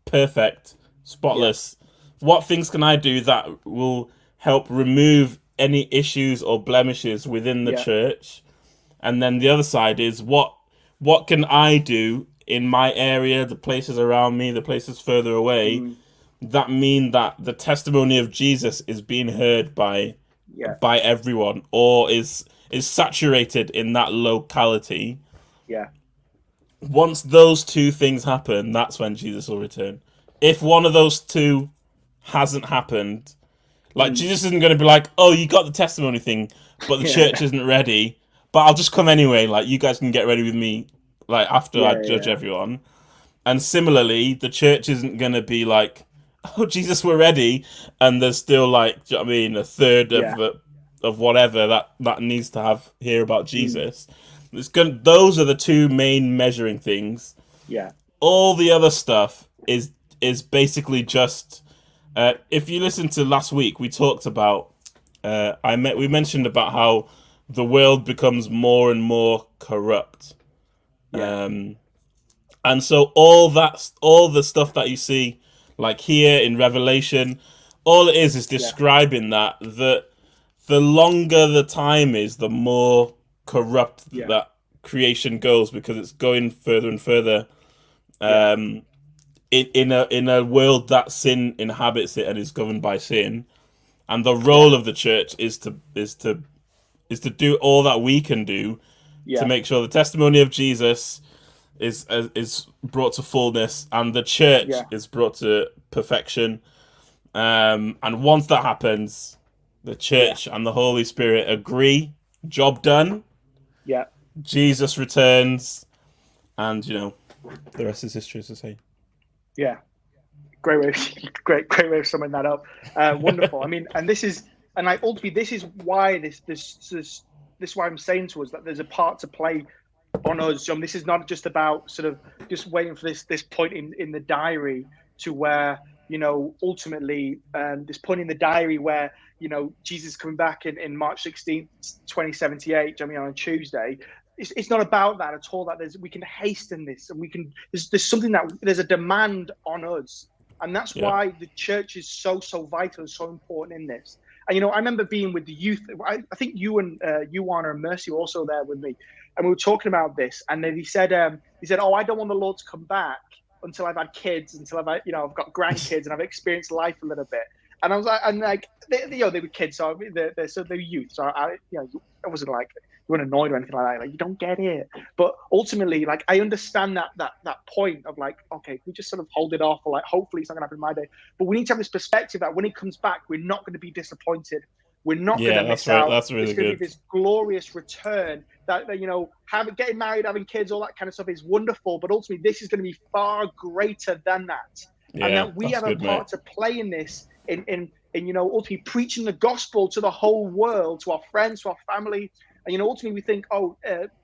perfect, spotless? What things can I do that will help remove any issues or blemishes within the church? And then the other side is what can I do in my area, the places around me, the places further away, that mean that the testimony of Jesus is being heard by everyone, or is saturated in that locality. Yeah. Once those two things happen, that's when Jesus will return. If one of those two hasn't happened, like Jesus isn't going to be like, oh, you got the testimony thing, but the church isn't ready, but I'll just come anyway. Like, you guys can get ready with me, like, after I judge everyone. And similarly, the church isn't going to be like, oh, Jesus, we're ready, and there's still, like, do you know what I mean, a third of whatever that needs to hear about Jesus. Those are the two main measuring things. Yeah. All the other stuff is basically just. If you listen to last week, we talked about. We mentioned about how the world becomes more and more corrupt. Yeah. And so all the stuff that you see, like here in Revelation, all it is describing that the longer the time is, the more corrupt that creation goes, because it's going further and further in a world that sin inhabits it and is governed by sin. And the role of the church is to do all that we can do to make sure the testimony of Jesus is brought to fullness and the church is brought to perfection. And once that happens, the church and the Holy Spirit agree, job done. Yeah. Jesus returns, and the rest is history, as I say. Yeah. Great way, great way of summing that up. Wonderful. I mean, and ultimately this is why this why I'm saying to us that there's a part to play on us. This is not just about sort of just waiting for this point in the diary to where, ultimately this point in the diary where, Jesus is coming back in March 16th, 2078, on a Tuesday. It's not about that at all. That we can hasten this, and there's something there's a demand on us. And that's why the church is so vital and so important in this. And, I remember being with the youth. I think you and Juana and Mercy were also there with me. And we were talking about this. And then he said, oh, I don't want the Lord to come back until I've had kids, until I've got grandkids and I've experienced life a little bit. And I was like, they were kids, so they're youth. So I wasn't like, you weren't annoyed or anything like that. Like, you don't get it. But ultimately, like, I understand that point of like, okay, we just sort of hold it off, or like, hopefully it's not gonna happen in my day. But we need to have this perspective that when he comes back, we're not going to be disappointed. We're not going to miss out. That's really it's going to be this glorious return that getting married, having kids, all that kind of stuff is wonderful. But ultimately, this is going to be far greater than that. And that we have a part to play in this, in ultimately preaching the gospel to the whole world, to our friends, to our family. And ultimately we think,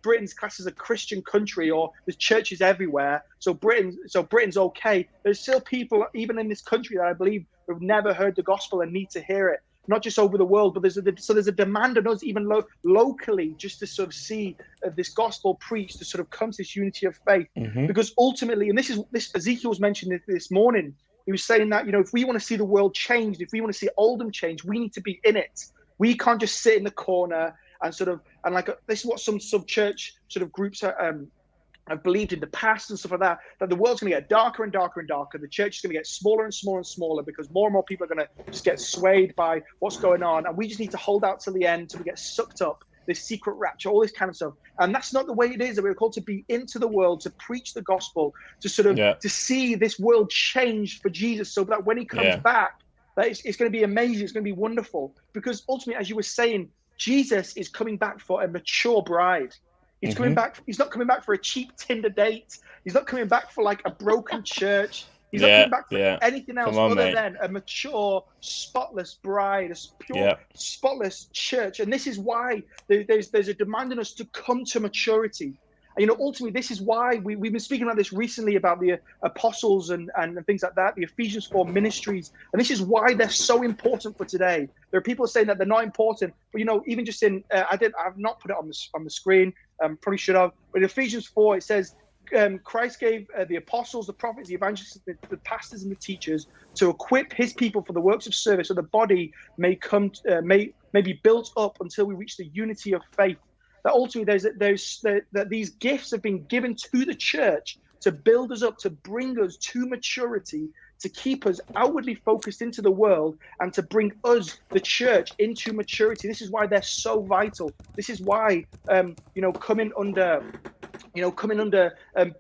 Britain's classed as a Christian country, or there's churches everywhere, so Britain's okay. There's still people even in this country that I believe have never heard the gospel and need to hear it. Not just over the world, but there's a demand on us even locally just to sort of see this gospel preached, to sort of come to this unity of faith. Mm-hmm. Because ultimately, and this Ezekiel was mentioning this morning, he was saying that if we want to see the world changed, if we want to see Oldham change, we need to be in it. We can't just sit in the corner and this is what some sub-church sort of groups have believed in the past and stuff like that the world's going to get darker and darker and darker. The church is going to get smaller and smaller and smaller because more and more people are going to just get swayed by what's going on. And we just need to hold out till the end till we get sucked up, this secret rapture, all this kind of stuff. And that's not the way it is. That we're called to be into the world, to preach the gospel, to sort of to see this world change for Jesus, so that when he comes back, that it's going to be amazing. It's going to be wonderful. Because ultimately, as you were saying, Jesus is coming back for a mature bride. He's coming back. He's not coming back for a cheap Tinder date. He's not coming back for like a broken church. He's not coming back for anything else than a mature, spotless bride, a pure, spotless church. And this is why there's a demand on us to come to maturity. And, ultimately, this is why we've been speaking about this recently, about the apostles and things like that, the Ephesians 4 ministries. And this is why they're so important for today. There are people saying that they're not important. But, even just in, I've not put it on the screen, probably should have. But in Ephesians 4, it says, Christ gave the apostles, the prophets, the evangelists, the pastors and the teachers to equip his people for the works of service, so the body may be built up until we reach the unity of faith. That ultimately that these gifts have been given to the church to build us up, to bring us to maturity, to keep us outwardly focused into the world, and to bring us, the church, into maturity. This is why they're so vital. This is why coming under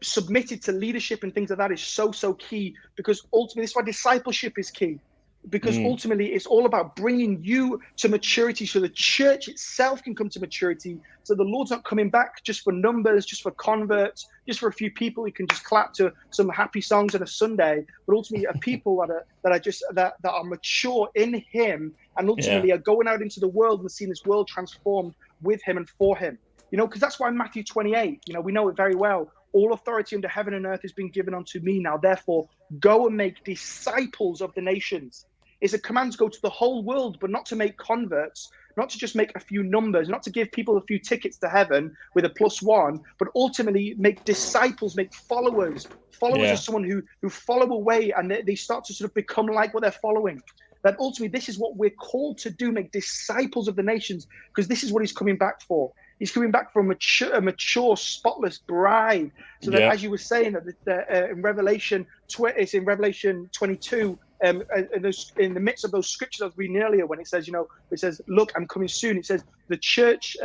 submitted to leadership and things like that is so key, because ultimately this is why discipleship is key. Because ultimately it's all about bringing you to maturity, so the church itself can come to maturity, so the Lord's not coming back just for numbers, just for converts, just for a few people who can just clap to some happy songs on a Sunday, but ultimately are people that are mature in him, and ultimately are going out into the world and seeing this world transformed with him and for him. Because that's why Matthew 28, we know it very well. All authority under heaven and earth has been given unto me. Now, therefore, go and make disciples of the nations. It's a command to go to the whole world, but not to make converts, not to just make a few numbers, not to give people a few tickets to heaven with a +1, but ultimately make disciples, make followers. Followers are someone who follow away and they start to sort of become like what they're following. That ultimately this is what we're called to do, make disciples of the nations, because this is what he's coming back for. He's coming back for a mature, spotless bride. So that, as you were saying, that in Revelation, it's in Revelation 22, in the midst of those scriptures I was reading earlier, when it says, look, I'm coming soon. It says the church,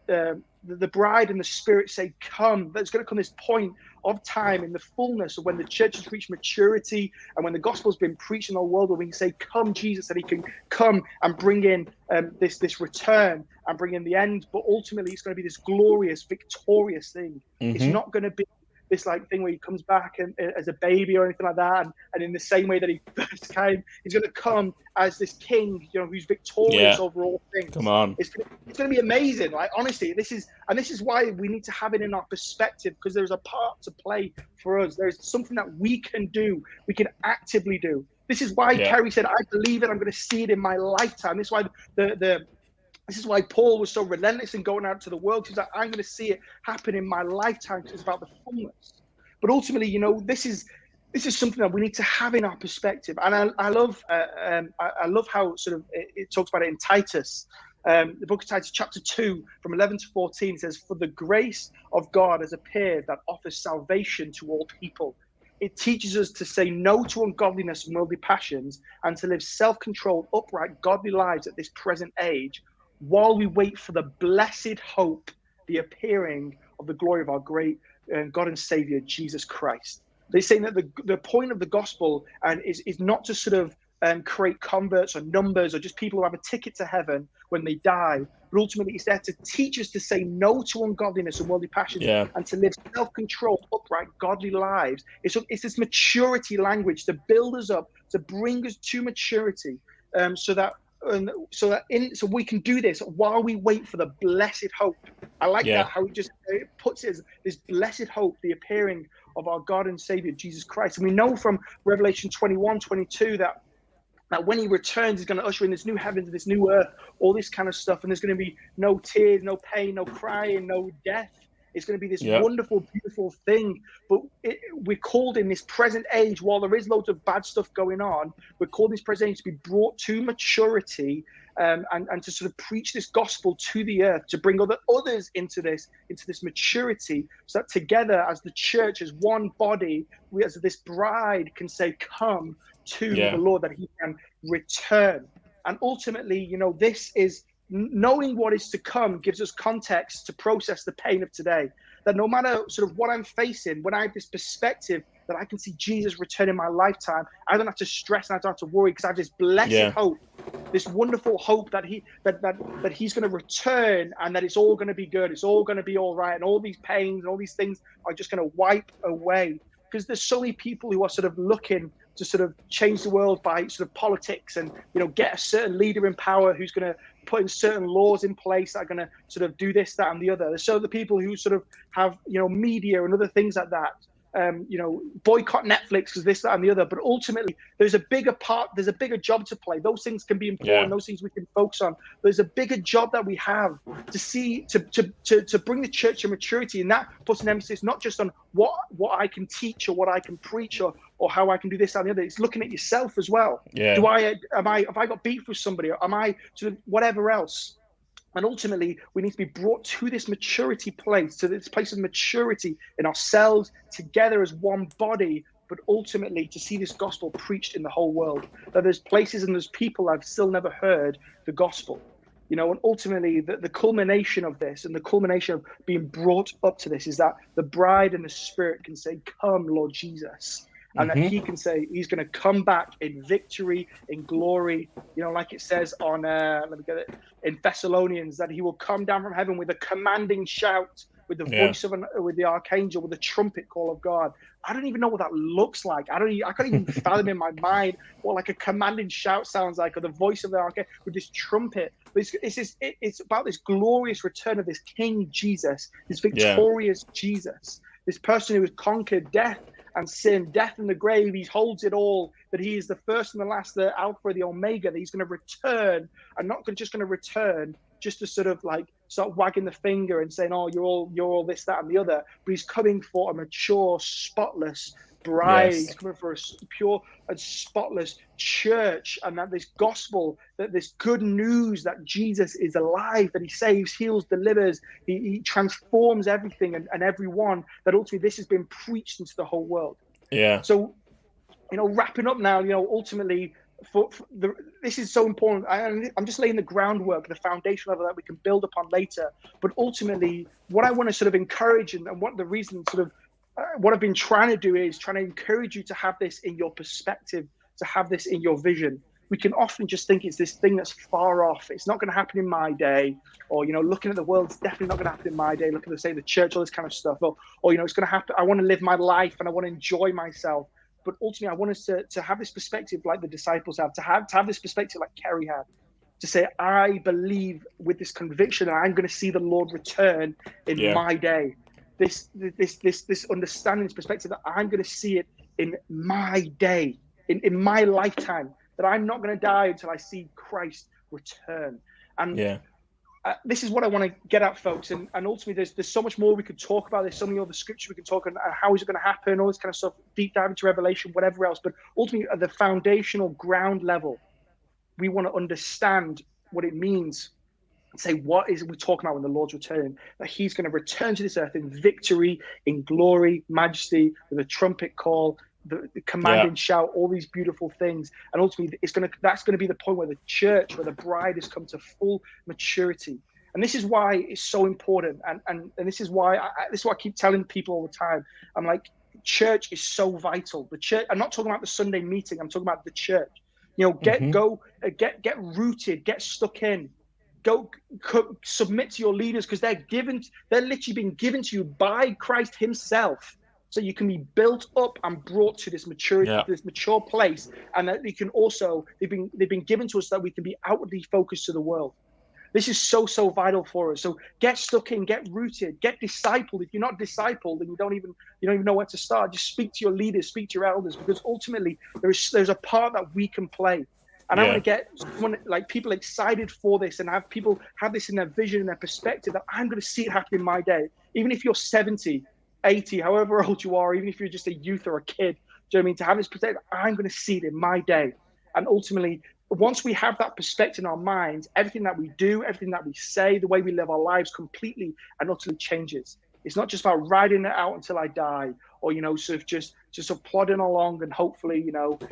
the bride and the spirit say, come. There's going to come this point of time in the fullness of when the church has reached maturity, and when the gospel has been preached in the world, where we can say, come, Jesus, that he can come and bring in this return and bring in the end. But ultimately, it's going to be this glorious, victorious thing. It's not going to be this like thing where he comes back and as a baby or anything like that, and in the same way that he first came, he's going to come as this king, who's victorious over all things. Come on. It's going to be amazing. Like, honestly, this is why we need to have it in our perspective, because there's a part to play for us. There's something that we can do, we can actively do. This is why Kerry said, I believe it, I'm going to see it in my lifetime. This is why this is why Paul was so relentless in going out to the world. He's like, I'm going to see it happen in my lifetime, because it's about the fullness. But ultimately, this is something that we need to have in our perspective. And I love how sort of it talks about it in Titus. The book of Titus, chapter 2, from 11 to 14, says, for the grace of God has appeared that offers salvation to all people. It teaches us to say no to ungodliness and worldly passions, and to live self-controlled, upright, godly lives at this present age, while we wait for the blessed hope, the appearing of the glory of our great God and Savior, Jesus Christ. They're saying that the point of the gospel is not to sort of create converts or numbers or just people who have a ticket to heaven when they die, but ultimately it's there to teach us to say no to ungodliness and worldly passions, and to live self-controlled, upright, godly lives. It's this maturity language to build us up, to bring us to maturity, so we can do this while we wait for the blessed hope. I like that, how it puts it as this blessed hope, the appearing of our God and Savior, Jesus Christ. And we know from Revelation 21:22 that when he returns, he's going to usher in this new heavens, this new earth, all this kind of stuff. And there's going to be no tears, no pain, no crying, no death. It's going to be this wonderful, beautiful thing. But we're called in this present age, while there is loads of bad stuff going on, we're called in this present age to be brought to maturity, and to sort of preach this gospel to the earth, to bring others into this maturity, so that together as the church, as one body, we as this bride can say, come to the Lord, that he can return. And ultimately, this is knowing what is to come gives us context to process the pain of today. That no matter sort of what I'm facing, when I have this perspective that I can see Jesus return in my lifetime, I don't have to stress and I don't have to worry, because I have this blessed hope, this wonderful hope that he's going to return, and that it's all going to be good, it's all going to be all right, and all these pains and all these things are just going to wipe away. Because there's so many people who are sort of looking to sort of change the world by sort of politics, and get a certain leader in power who's going to put in certain laws in place that are going to sort of do this, that, and the other. There's so the people who sort of have media and other things like that. Boycott Netflix because this, that, and the other. But ultimately, there's a bigger job to play. Those things can be important. Those things we can focus on. There's a bigger job that we have to bring the church to maturity, and that puts an emphasis not just on what I can teach or what I can preach or how I can do this, that, and the other. It's looking at yourself as well. Have I got beef with somebody? Or am I sort of whatever else? And ultimately, we need to be brought to this maturity place, to this place of maturity in ourselves, together as one body, but ultimately to see this gospel preached in the whole world. That there's places and there's people I've still never heard the gospel. And ultimately, the culmination of this and the culmination of being brought up to this is that the bride and the Spirit can say, come, Lord Jesus. And that he can say he's going to come back in victory, in glory, like it says on, in Thessalonians, that he will come down from heaven with a commanding shout, with the voice with the archangel, with the trumpet call of God. I don't even know what that looks like. I can't even fathom in my mind what like a commanding shout sounds like, or the voice of the archangel with this trumpet. But it's about this glorious return of this King Jesus, this victorious Jesus, this person who has conquered death and sin, death and the grave. He holds it all, that he is the first and the last, the Alpha, the Omega, that he's going to return, and not just going to return just to sort of like start wagging the finger and saying, oh, you're all this, that, and the other. But he's coming for a mature, spotless bride. He's coming for a pure and spotless church, and that this gospel, that this good news that Jesus is alive, that he saves, heals, delivers, he transforms everything and everyone, that ultimately this has been preached into the whole world. So wrapping up now, ultimately this is so important. I'm just laying the groundwork, the foundation level that we can build upon later. But ultimately, what I want to sort of encourage, and what the reason sort of what I've been trying to do is trying to encourage you to have this in your perspective, to have this in your vision. we can often just think it's this thing that's far off. It's not going to happen in my day, or looking at the world, it's definitely not going to happen in my day. Looking at the church, all this kind of stuff, or it's going to happen. I want to live my life and I want to enjoy myself. But ultimately, I want us to have this perspective like the disciples have, to have this perspective like Kerry had, to say, I believe with this conviction that I'm going to see the Lord return in my day. This understanding, this perspective that I'm going to see it in my day, in my lifetime, that I'm not going to die until I see Christ return. And this is what I want to get at, folks. And ultimately, there's so much more we could talk about. There's so many other scriptures we can talk on. How is it going to happen? All this kind of stuff. Deep dive into Revelation, whatever else. But ultimately, at the foundational ground level, we want to understand what it means. And say, what is we talking about when the Lord's returning? That He's going to return to this earth in victory, in glory, majesty, with a trumpet call, the command and shout, all these beautiful things. And ultimately, that's going to be the point where the church, where the bride has come to full maturity. And this is why it's so important. And this is why I keep telling people all the time. I'm like, church is so vital. The church. I'm not talking about the Sunday meeting. I'm talking about the church. Get rooted, get stuck in. Go submit to your leaders, because they're literally being given to you by Christ Himself. So you can be built up and brought to this maturity, this mature place, and that they've been given to us that we can be outwardly focused to the world. This is so vital for us. So get stuck in, get rooted, get discipled. If you're not discipled and you don't even know where to start, just speak to your leaders, speak to your elders, because ultimately there's a part that we can play. And I want to get people excited for this, and have people have this in their vision and their perspective, that I'm going to see it happen in my day. Even if you're 70, 80, however old you are, even if you're just a youth or a kid, do you know what I mean? To have this perspective, I'm going to see it in my day. And ultimately, once we have that perspective in our minds, everything that we do, everything that we say, the way we live our lives completely and utterly changes. It's not just about riding it out until I die, or sort of just plodding along and hopefully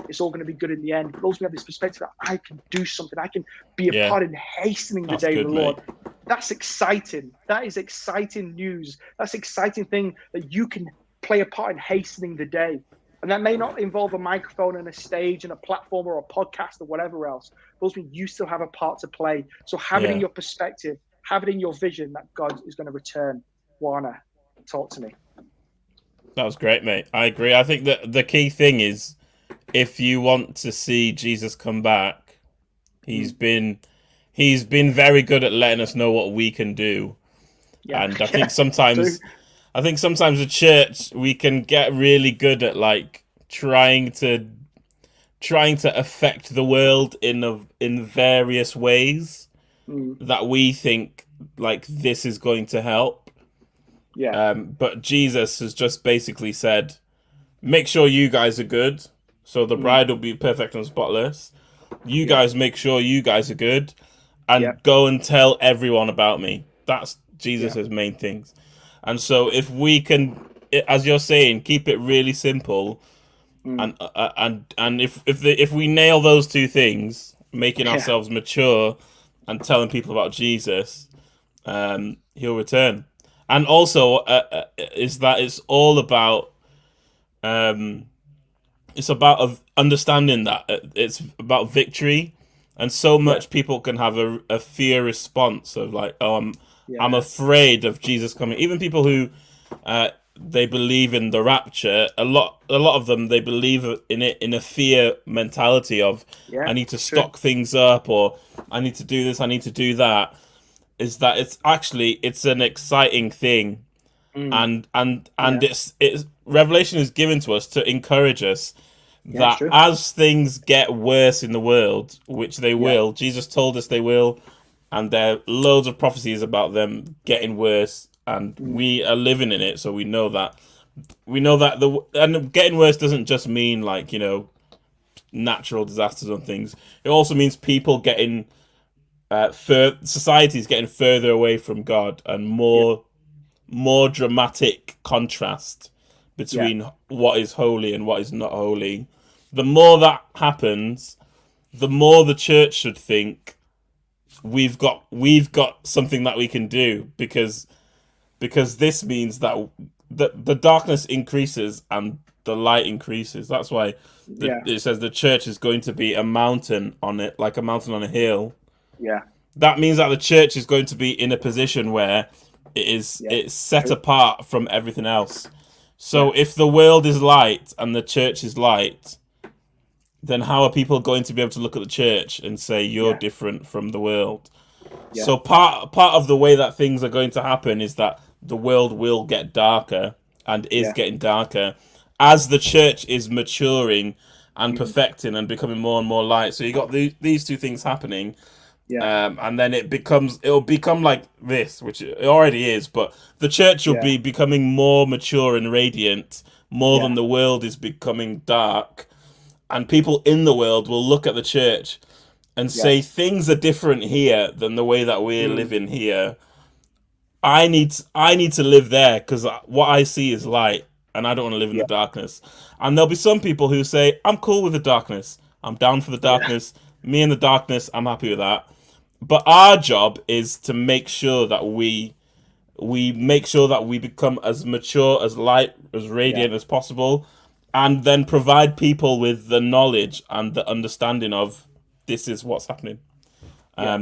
it's all going to be good in the end. But also we have this perspective that I can do something, I can be a part in hastening the day of the Lord. That's exciting. That is exciting news. That's exciting thing, that you can play a part in hastening the day. And that may not involve a microphone and a stage and a platform or a podcast or whatever else. Those mean you still have a part to play. So have it in your perspective, have it in your vision that God is going to return. Warner, talk to me. That was great, mate. I agree. I think that the key thing is, if you want to see Jesus come back, he's been very good at letting us know what we can do. And I think sometimes the church, we can get really good at trying to affect the world in various ways that we think this is going to help. But Jesus has just basically said, make sure you guys are good, so the bride will be perfect and spotless. You guys make sure you guys are good, and go and tell everyone about me. That's Jesus's main things. And so if we can, as you're saying, keep it really simple, and if we nail those two things, making ourselves mature and telling people about Jesus, He'll return. And also, is that it's all about, it's about understanding that it's about victory, and so much people can have a fear response of I'm afraid of Jesus coming. Even people who they believe in the rapture, a lot of them, they believe in it in a fear mentality of I need to stock things up, or I need to do this, I need to do that. Is that it's an exciting thing, and it's Revelation is given to us to encourage us that as things get worse in the world, which they will, Jesus told us they will, and there are loads of prophecies about them getting worse, and we are living in it, so we know that and getting worse doesn't just mean natural disasters and things. It also means people getting society is getting further away from God, and more dramatic contrast between what is holy and what is not holy. The more that happens, the more the church should think we've got something that we can do, because this means that the darkness increases and the light increases. That's why Yeah. it says the church is going to be a mountain on it, like a mountain on a hill. Yeah. That means that the church is going to be in a position where it's set apart from everything else. So if the world is light and the church is light, then how are people going to be able to look at the church and say you're different from the world? Yeah. So part of the way that things are going to happen is that the world will get darker and is getting darker as the church is maturing and perfecting and becoming more and more light. So you got these two things happening. And then it'll become like this, which it already is, but the church will be becoming more mature and radiant more than the world is becoming dark. And people in the world will look at the church and say things are different here than the way that we're living here. I need to live there because what I see is light, and I don't want to live in the darkness. And there'll be some people who say, I'm cool with the darkness. I'm down for the darkness. Me and the darkness, I'm happy with that. But our job is to make sure that we become as mature, as light, as radiant as possible, and then provide people with the knowledge and the understanding of this is what's happening.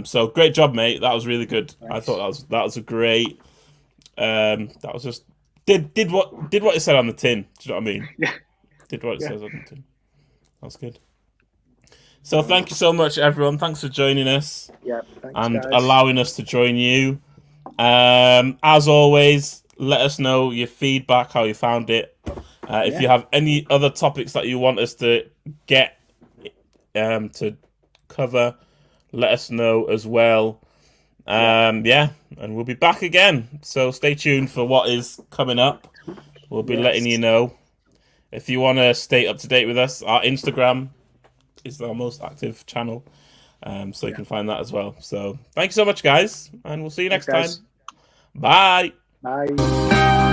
So great job, mate. That was really good. Thanks. I thought that was a great. That was just did what it said on the tin. Do you know what I mean? Yeah. Did what it says on the tin. That's good. So thank you so much, everyone. Thanks for joining us. Yeah. Thanks, and guys. allowing us to join you. As always, let us know your feedback, how you found it. If you have any other topics that you want us to get to cover, let us know as well. And we'll be back again. So stay tuned for what is coming up. We'll be letting you know. If you want to stay up to date with us, our Instagram is our most active channel. So you can find that as well. So thank you so much, guys. And we'll see you next time. Bye. Bye.